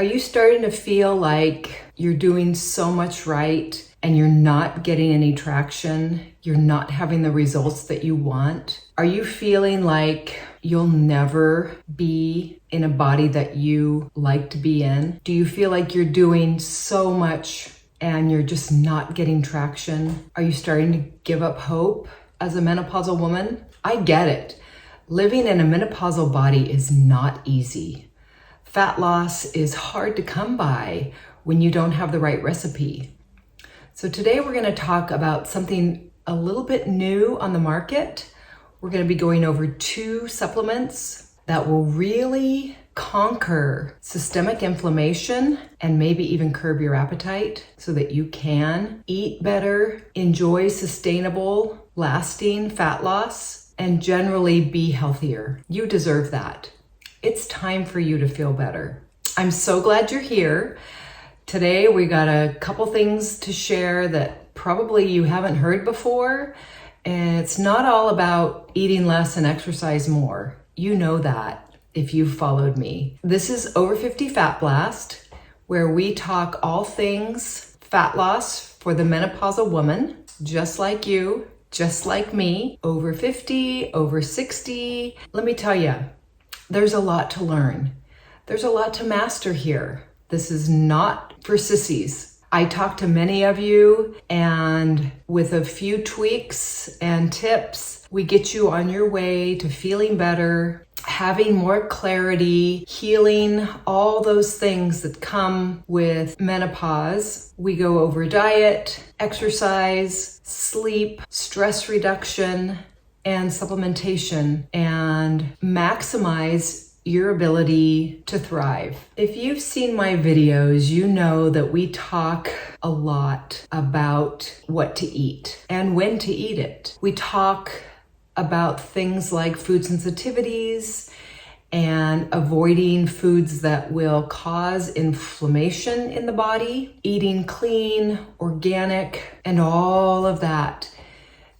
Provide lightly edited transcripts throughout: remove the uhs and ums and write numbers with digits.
Are you starting to feel like you're doing so much right and you're not getting any traction? You're not having the results that you want? Are you feeling like you'll never be in a body that you like to be in? Do you feel like you're doing so much and you're just not getting traction? Are you starting to give up hope as a menopausal woman? I get it. Living in a menopausal body is not easy. Fat loss is hard to come by when you don't have the right recipe. So today we're going to talk about something a little bit new on the market. We're going to be going over 2 supplements that will really conquer systemic inflammation and maybe even curb your appetite so that you can eat better, enjoy sustainable, lasting fat loss, and generally be healthier. You deserve that. It's time for you to feel better. I'm so glad you're here. Today we got a couple things to share that probably you haven't heard before. And it's not all about eating less and exercise more. You know that if you've followed me. This is Over 50 Fat Blast, where we talk all things fat loss for the menopausal woman, just like you, just like me, over 50, over 60. Let me tell you, there's a lot to learn. There's a lot to master here. This is not for sissies. I talk to many of you, and with a few tweaks and tips, we get you on your way to feeling better, having more clarity, healing, all those things that come with menopause. We go over diet, exercise, sleep, stress reduction, and supplementation, and maximize your ability to thrive. If you've seen my videos, you know that we talk a lot about what to eat and when to eat it. We talk about things like food sensitivities and avoiding foods that will cause inflammation in the body, eating clean, organic, and all of that.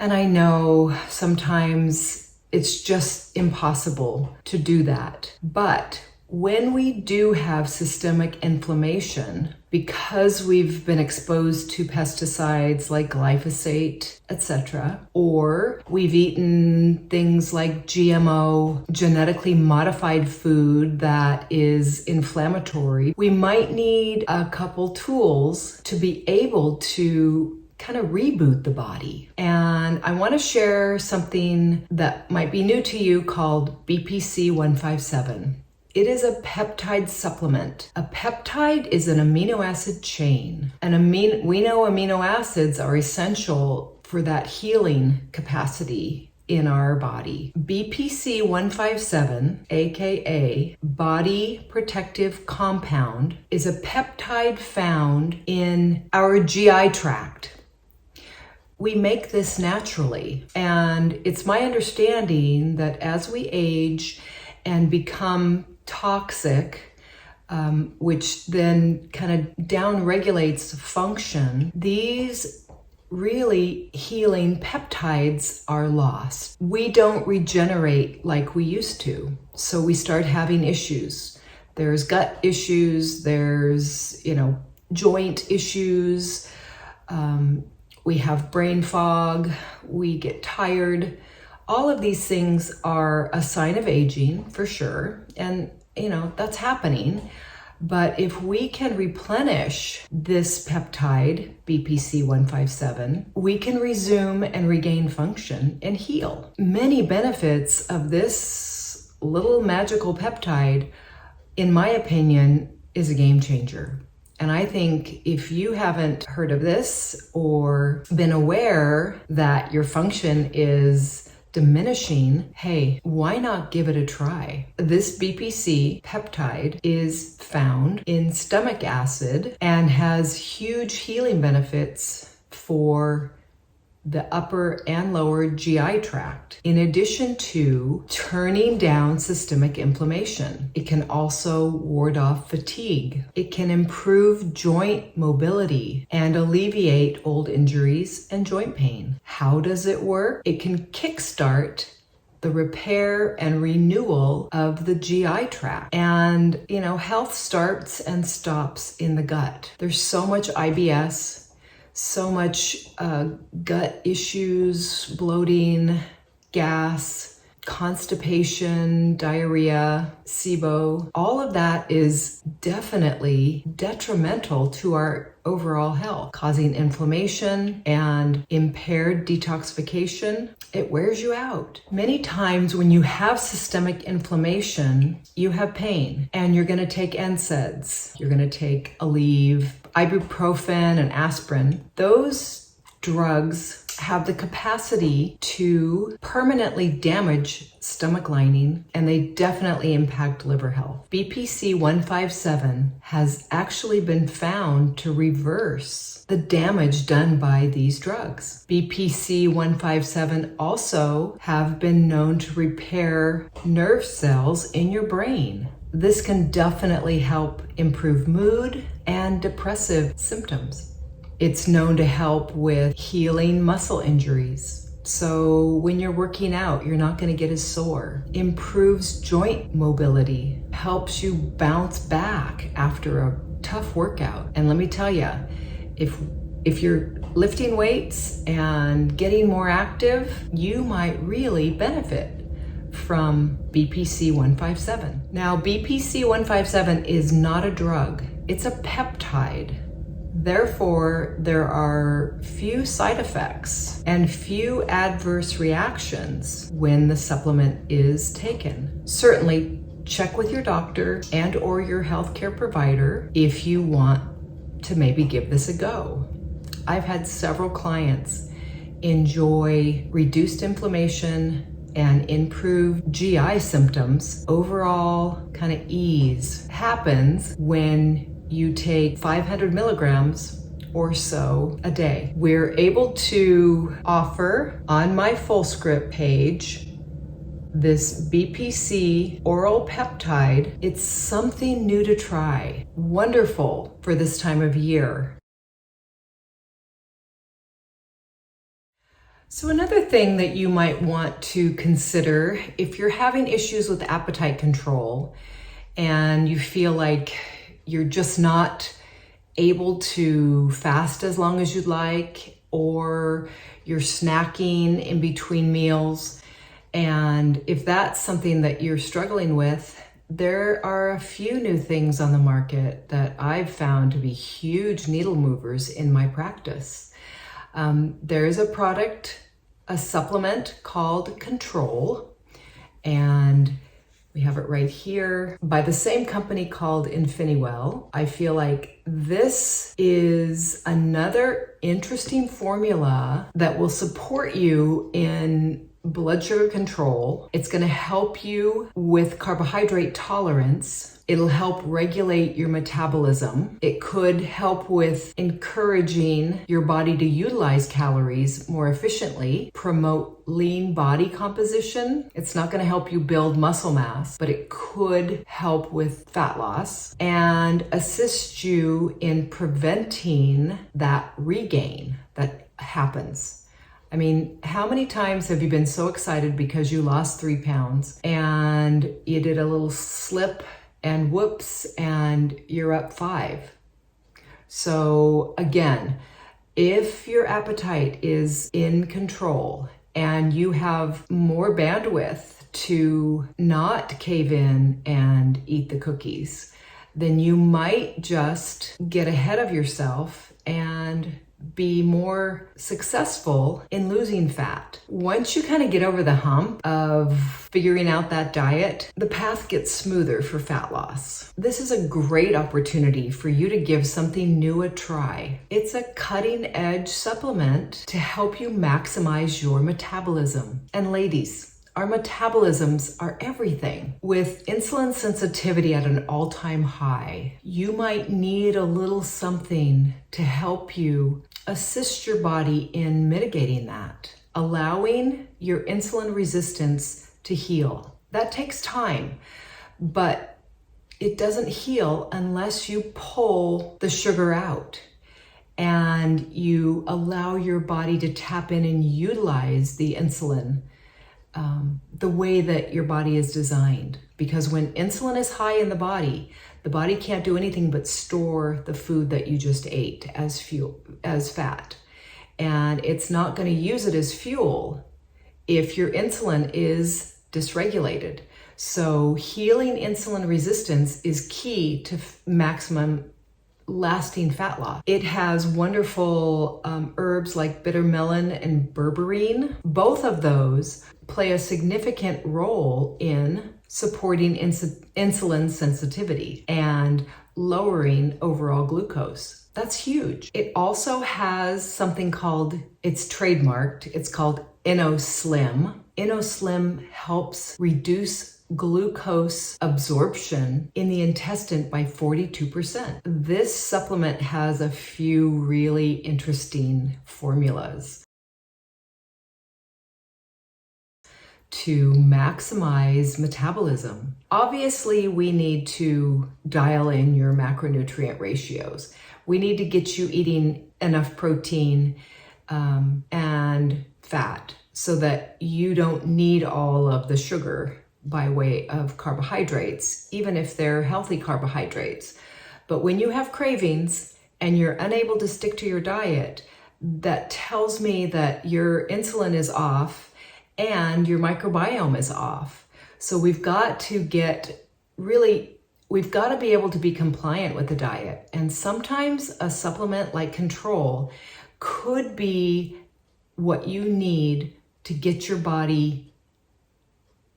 And I know sometimes it's just impossible to do that. But when we do have systemic inflammation, because we've been exposed to pesticides like glyphosate, etc., or we've eaten things like GMO, genetically modified food that is inflammatory, we might need a couple tools to be able to kind of reboot the body. And I want to share something that might be new to you called BPC 157. It is a peptide supplement. A peptide is an amino acid chain. And we know amino acids are essential for that healing capacity in our body. BPC 157, aka body protective compound, is a peptide found in our GI tract. We make this naturally, and it's my understanding that as we age and become toxic, which then kind of down-regulates function, these really healing peptides are lost. We don't regenerate like we used to, so we start having issues. There's gut issues, there's, joint issues, we have brain fog, we get tired. All of these things are a sign of aging for sure. And, that's happening. But if we can replenish this peptide, BPC 157, we can resume and regain function and heal. Many benefits of this little magical peptide, in my opinion, is a game changer. And I think if you haven't heard of this or been aware that your function is diminishing, hey, why not give it a try? This BPC peptide is found in stomach acid and has huge healing benefits for the upper and lower GI tract, in addition to turning down systemic inflammation. It can also ward off fatigue. It can improve joint mobility and alleviate old injuries and joint pain. How does it work? It can kickstart the repair and renewal of the GI tract. And, health starts and stops in the gut. There's so much IBS, so much gut issues, bloating, gas, constipation, diarrhea, SIBO. All of that is definitely detrimental to our overall health, causing inflammation and impaired detoxification. It wears you out. Many times when you have systemic inflammation, you have pain and you're going to take NSAIDs. You're going to take Aleve, ibuprofen, and aspirin. Those drugs have the capacity to permanently damage stomach lining, and they definitely impact liver health. BPC 157 has actually been found to reverse the damage done by these drugs. BPC 157 also have been known to repair nerve cells in your brain. This can definitely help improve mood and depressive symptoms. It's known to help with healing muscle injuries. So when you're working out, you're not going to get as sore. Improves joint mobility, helps you bounce back after a tough workout. And let me tell you, if you're lifting weights and getting more active, you might really benefit from BPC 157. Now, BPC 157 is not a drug. It's a peptide. Therefore, there are few side effects and few adverse reactions when the supplement is taken. Certainly, check with your doctor and or your healthcare provider if you want to maybe give this a go. I've had several clients enjoy reduced inflammation and improved GI symptoms. Overall kind of ease happens when you take 500 milligrams or so a day. We're able to offer on my Fullscript page this BPC oral peptide. It's something new to try. Wonderful for this time of year. So another thing that you might want to consider if you're having issues with appetite control and you feel like you're just not able to fast as long as you'd like, or you're snacking in between meals, and if that's something that you're struggling with, there are a few new things on the market that I've found to be huge needle movers in my practice. There is a supplement called Control, and we have it right here by the same company called InfiniWell. I feel like this is another interesting formula that will support you in blood sugar control. It's going to help you with carbohydrate tolerance. It'll help regulate your metabolism. It could help with encouraging your body to utilize calories more efficiently, promote lean body composition. It's not going to help you build muscle mass, but it could help with fat loss and assist you in preventing that regain that happens. I mean, how many times have you been so excited because you lost 3 pounds and you did a little slip and whoops, and you're up 5? So again, if your appetite is in control and you have more bandwidth to not cave in and eat the cookies, then you might just get ahead of yourself and be more successful in losing fat. Once you kind of get over the hump of figuring out that diet, the path gets smoother for fat loss. This is a great opportunity for you to give something new a try. It's a cutting-edge supplement to help you maximize your metabolism. And ladies, our metabolisms are everything. With insulin sensitivity at an all-time high, you might need a little something to help you assist your body in mitigating that, allowing your insulin resistance to heal. That takes time, but it doesn't heal unless you pull the sugar out and you allow your body to tap in and utilize the insulin the way that your body is designed. Because when insulin is high in the body can't do anything but store the food that you just ate as fuel, as fat. And it's not going to use it as fuel if your insulin is dysregulated. So healing insulin resistance is key to maximum lasting fat loss. It has wonderful herbs like bitter melon and berberine. Both of those play a significant role in supporting insulin sensitivity and lowering overall glucose. That's huge. It also has something called, it's trademarked, it's called InnoSlim. InnoSlim helps reduce glucose absorption in the intestine by 42%. This supplement has a few really interesting formulas to maximize metabolism. Obviously, we need to dial in your macronutrient ratios. We need to get you eating enough protein and fat so that you don't need all of the sugar by way of carbohydrates, even if they're healthy carbohydrates. But when you have cravings and you're unable to stick to your diet, that tells me that your insulin is off and your microbiome is off. So we've got to we've got to be able to be compliant with the diet. And sometimes a supplement like Control could be what you need to get your body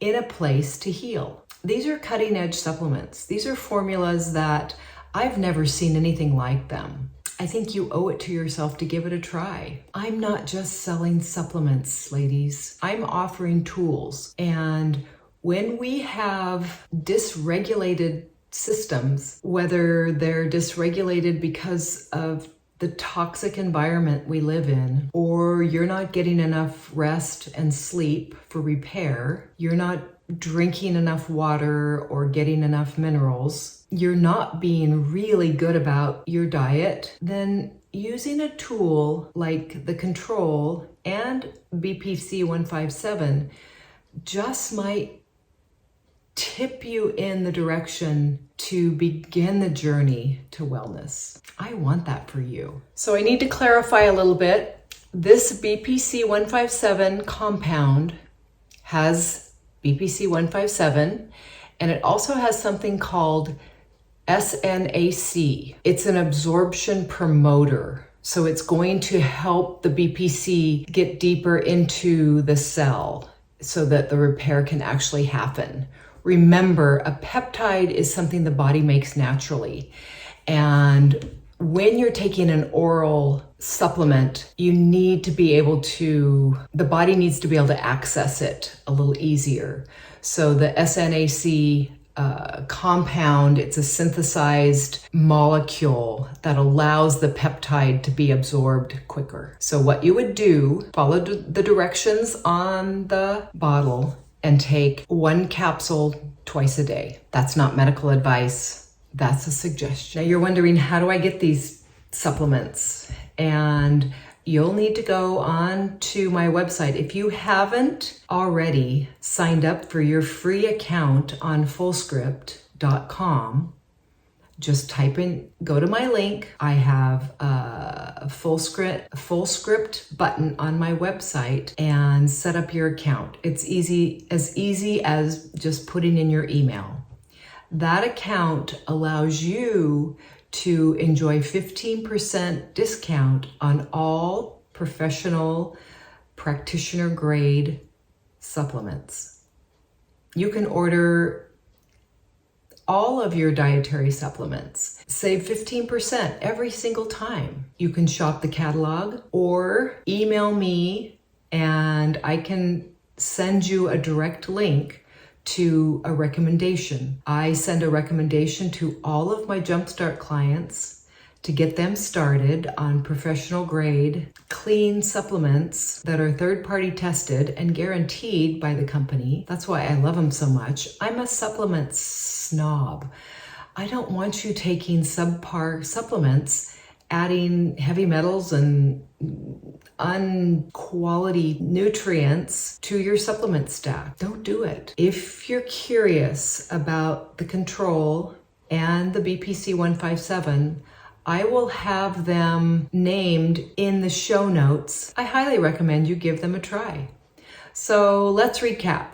in a place to heal. These are cutting edge supplements. These are formulas that I've never seen anything like them. I think you owe it to yourself to give it a try. I'm not just selling supplements, ladies. I'm offering tools. And when we have dysregulated systems, whether they're dysregulated because of the toxic environment we live in, or you're not getting enough rest and sleep for repair, you're not drinking enough water or getting enough minerals, you're not being really good about your diet, then using a tool like the Control and BPC 157 just might tip you in the direction to begin the journey to wellness. I want that for you. So I need to clarify a little bit. This BPC 157 compound has BPC 157, and it also has something called SNAC. It's an absorption promoter. So it's going to help the BPC get deeper into the cell so that the repair can actually happen. Remember, a peptide is something the body makes naturally. And when you're taking an oral supplement, you need to be able to, the body needs to be able to access it a little easier. So the SNAC compound, it's a synthesized molecule that allows the peptide to be absorbed quicker. So what you would do, follow the directions on the bottle and take 1 capsule twice a day. That's not medical advice. That's a suggestion. Now you're wondering, how do I get these supplements? And you'll need to go on to my website. If you haven't already signed up for your free account on fullscript.com, just go to my link. I have a full script button on my website, and set up your account. It's easy as just putting in your email. That account allows you to enjoy 15% discount on all professional practitioner grade supplements. You can order all of your dietary supplements. Save 15% every single time. You can shop the catalog or email me and I can send you a direct link to a recommendation. I send a recommendation to all of my Jumpstart clients to get them started on professional grade, clean supplements that are third-party tested and guaranteed by the company. That's why I love them so much. I'm a supplement snob. I don't want you taking subpar supplements adding heavy metals and unquality nutrients to your supplement stack. Don't do it. If you're curious about the control and the BPC 157, I will have them named in the show notes. I highly recommend you give them a try. So let's recap.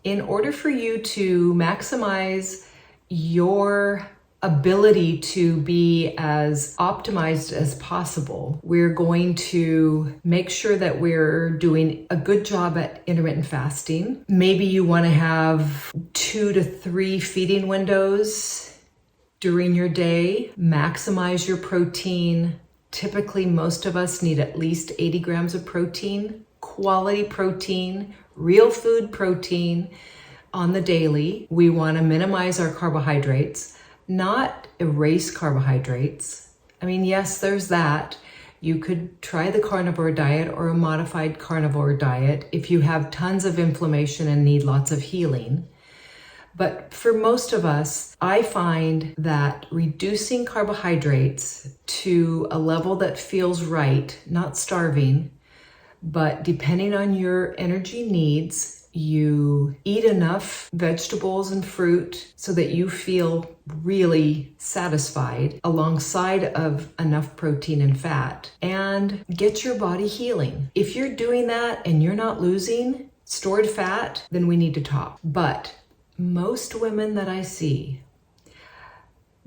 In order for you to maximize your ability to be as optimized as possible, we're going to make sure that we're doing a good job at intermittent fasting. Maybe you want to have 2 to 3 feeding windows during your day. Maximize your protein. Typically, most of us need at least 80 grams of protein, quality protein, real food protein on the daily. We want to minimize our carbohydrates, not erase carbohydrates. I mean, yes, there's that. You could try the carnivore diet or a modified carnivore diet if you have tons of inflammation and need lots of healing. But for most of us, I find that reducing carbohydrates to a level that feels right, not starving, but depending on your energy needs, you eat enough vegetables and fruit so that you feel really satisfied alongside of enough protein and fat, and get your body healing. If you're doing that and you're not losing stored fat, then we need to talk. But most women that I see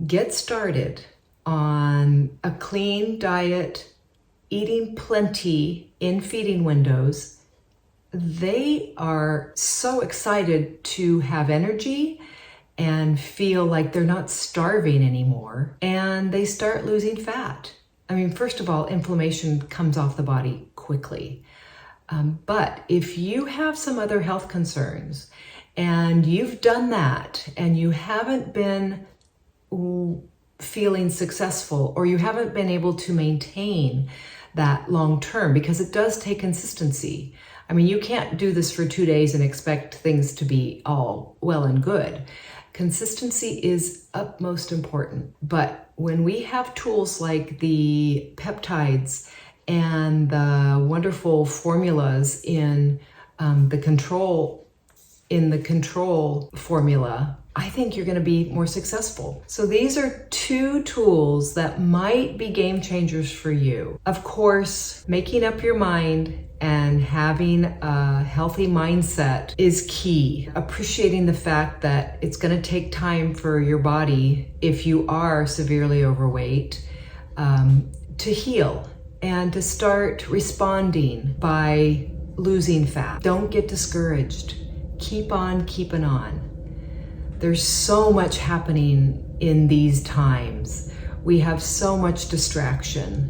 get started on a clean diet, eating plenty in feeding windows. They are so excited to have energy and feel like they're not starving anymore, and they start losing fat. I mean, first of all, inflammation comes off the body quickly. But if you have some other health concerns and you've done that and you haven't been feeling successful, or you haven't been able to maintain that long term, because it does take consistency. I mean, you can't do this for 2 days and expect things to be all well and good. Consistency is utmost important. But when we have tools like the peptides and the wonderful formulas in the control formula, I think you're going to be more successful. So these are 2 tools that might be game changers for you. Of course, making up your mind and having a healthy mindset is key. Appreciating the fact that it's going to take time for your body, if you are severely overweight, to heal and to start responding by losing fat. Don't get discouraged. Keep on keeping on. There's so much happening in these times. We have so much distraction,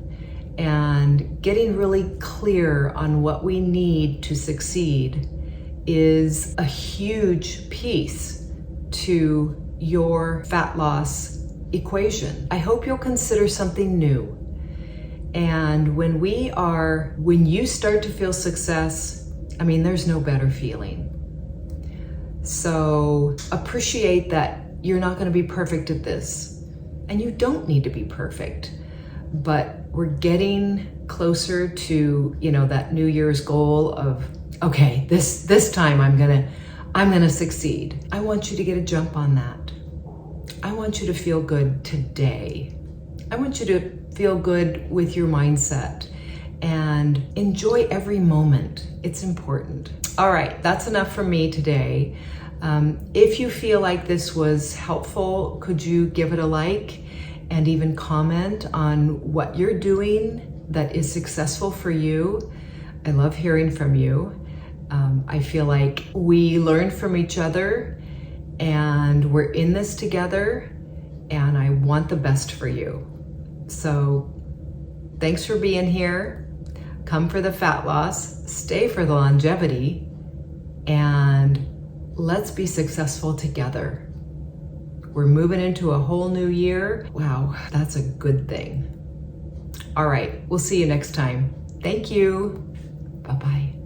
and getting really clear on what we need to succeed is a huge piece to your fat loss equation. I hope you'll consider something new. And when you start to feel success, I mean, there's no better feeling. So appreciate that you're not going to be perfect at this, and you don't need to be perfect, but we're getting closer to, that New Year's goal of, okay, this time I'm going to succeed. I want you to get a jump on that. I want you to feel good today. I want you to feel good with your mindset and enjoy every moment. It's important. All right, that's enough from me today. If you feel like this was helpful, could you give it a like and even comment on what you're doing that is successful for you? I love hearing from you. I feel like we learn from each other, and we're in this together, and I want the best for you. So thanks for being here. Come for the fat loss, stay for the longevity, and let's be successful together. We're moving into a whole new year. Wow, that's a good thing. All right, we'll see you next time. Thank you. Bye-bye.